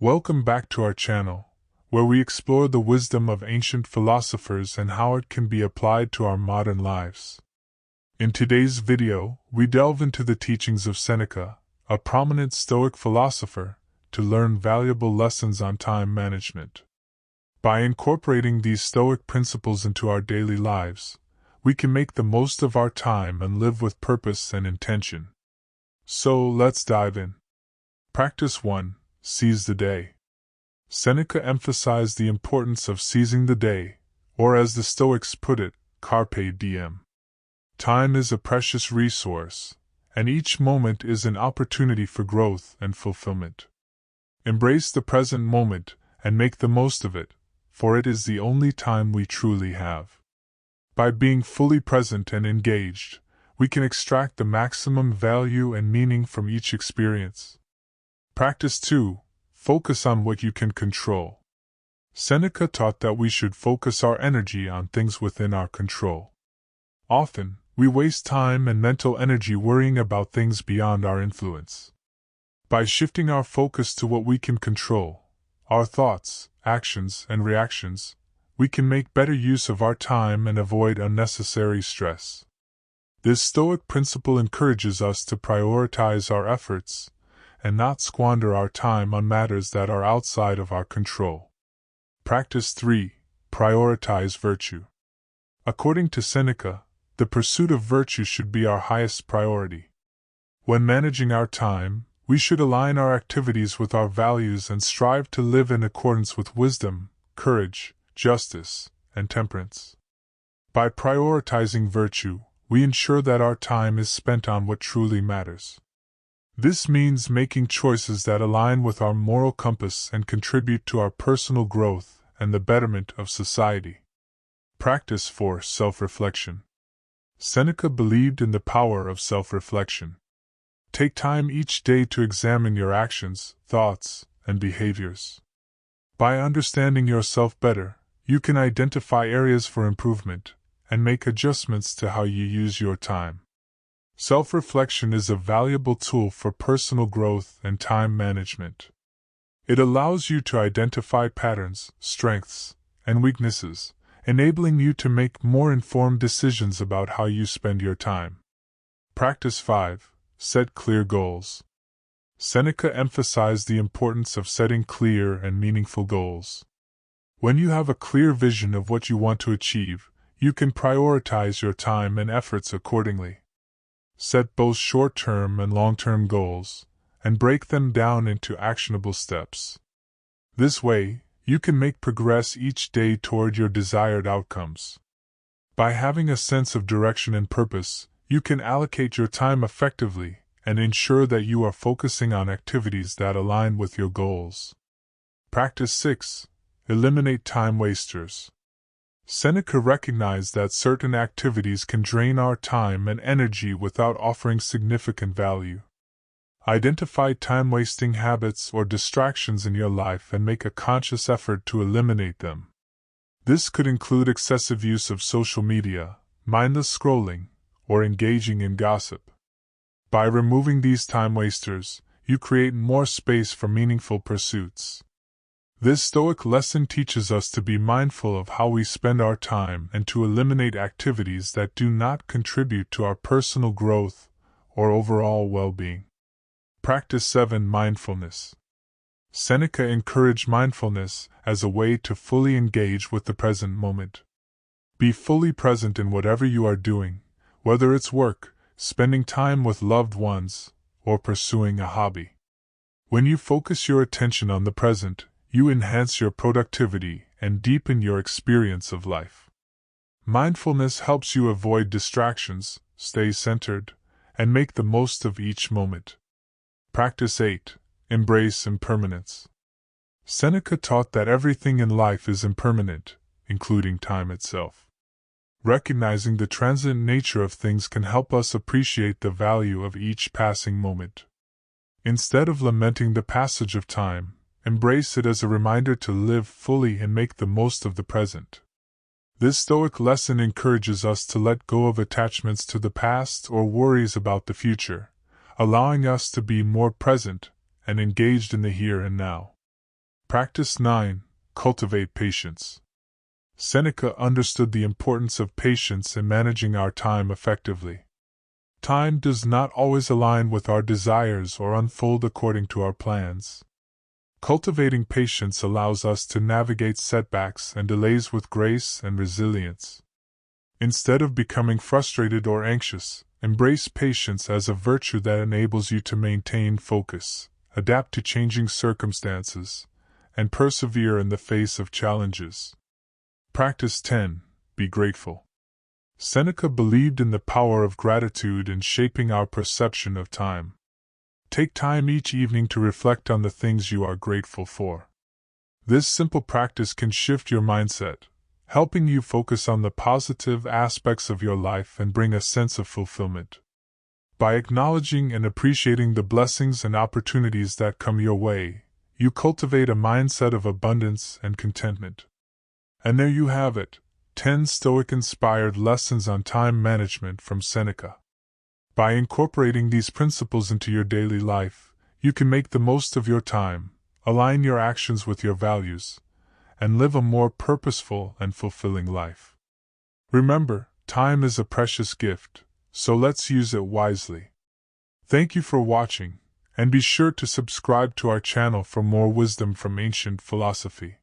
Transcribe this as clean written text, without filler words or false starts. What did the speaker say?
Welcome back to our channel, where we explore the wisdom of ancient philosophers and how it can be applied to our modern lives. In today's video, we delve into the teachings of Seneca, a prominent Stoic philosopher, to learn valuable lessons on time management. By incorporating these Stoic principles into our daily lives, we can make the most of our time and live with purpose and intention. So, let's dive in. Practice 1. Seize the day. Seneca emphasized the importance of seizing the day, or as the Stoics put it, carpe diem. Time is a precious resource, and each moment is an opportunity for growth and fulfillment. Embrace the present moment and make the most of it, for it is the only time we truly have. By being fully present and engaged, we can extract the maximum value and meaning from each experience. Practice 2. Focus on what you can control. Seneca taught that we should focus our energy on things within our control. Often, we waste time and mental energy worrying about things beyond our influence. By shifting our focus to what we can control, our thoughts, actions, and reactions, we can make better use of our time and avoid unnecessary stress. This Stoic principle encourages us to prioritize our efforts and not squander our time on matters that are outside of our control. Practice 3. Prioritize virtue. According to Seneca, the pursuit of virtue should be our highest priority. When managing our time, we should align our activities with our values and strive to live in accordance with wisdom, courage, justice, and temperance. By prioritizing virtue, we ensure that our time is spent on what truly matters. This means making choices that align with our moral compass and contribute to our personal growth and the betterment of society. Practice 4. Self-reflection. Seneca believed in the power of self-reflection. Take time each day to examine your actions, thoughts, and behaviors. By understanding yourself better, you can identify areas for improvement and make adjustments to how you use your time. Self-reflection is a valuable tool for personal growth and time management. It allows you to identify patterns, strengths, and weaknesses, enabling you to make more informed decisions about how you spend your time. Practice 5. Set clear goals. Seneca emphasized the importance of setting clear and meaningful goals. When you have a clear vision of what you want to achieve, you can prioritize your time and efforts accordingly. Set both short-term and long-term goals, and break them down into actionable steps. This way, you can make progress each day toward your desired outcomes. By having a sense of direction and purpose, you can allocate your time effectively and ensure that you are focusing on activities that align with your goals. Practice 6. Eliminate time wasters. Seneca recognized that certain activities can drain our time and energy without offering significant value. Identify time-wasting habits or distractions in your life and make a conscious effort to eliminate them. This could include excessive use of social media, mindless scrolling, or engaging in gossip. By removing these time wasters, you create more space for meaningful pursuits. This Stoic lesson teaches us to be mindful of how we spend our time and to eliminate activities that do not contribute to our personal growth or overall well-being. Practice 7. Mindfulness. Seneca encouraged mindfulness as a way to fully engage with the present moment. Be fully present in whatever you are doing, whether it's work, spending time with loved ones, or pursuing a hobby. When you focus your attention on the present, you enhance your productivity and deepen your experience of life. Mindfulness helps you avoid distractions, stay centered, and make the most of each moment. Practice 8. Embrace impermanence. Seneca taught that everything in life is impermanent, including time itself. Recognizing the transient nature of things can help us appreciate the value of each passing moment. Instead of lamenting the passage of time, embrace it as a reminder to live fully and make the most of the present. This Stoic lesson encourages us to let go of attachments to the past or worries about the future, allowing us to be more present and engaged in the here and now. Practice 9. Cultivate patience. Seneca understood the importance of patience in managing our time effectively. Time does not always align with our desires or unfold according to our plans. Cultivating patience allows us to navigate setbacks and delays with grace and resilience. Instead of becoming frustrated or anxious, embrace patience as a virtue that enables you to maintain focus, adapt to changing circumstances, and persevere in the face of challenges. Practice 10. Be grateful. Seneca believed in the power of gratitude in shaping our perception of time. Take time each evening to reflect on the things you are grateful for. This simple practice can shift your mindset, helping you focus on the positive aspects of your life and bring a sense of fulfillment. By acknowledging and appreciating the blessings and opportunities that come your way, you cultivate a mindset of abundance and contentment. And there you have it, 10 Stoic-inspired lessons on time management from Seneca. By incorporating these principles into your daily life, you can make the most of your time, align your actions with your values, and live a more purposeful and fulfilling life. Remember, time is a precious gift, so let's use it wisely. Thank you for watching, and be sure to subscribe to our channel for more wisdom from ancient philosophy.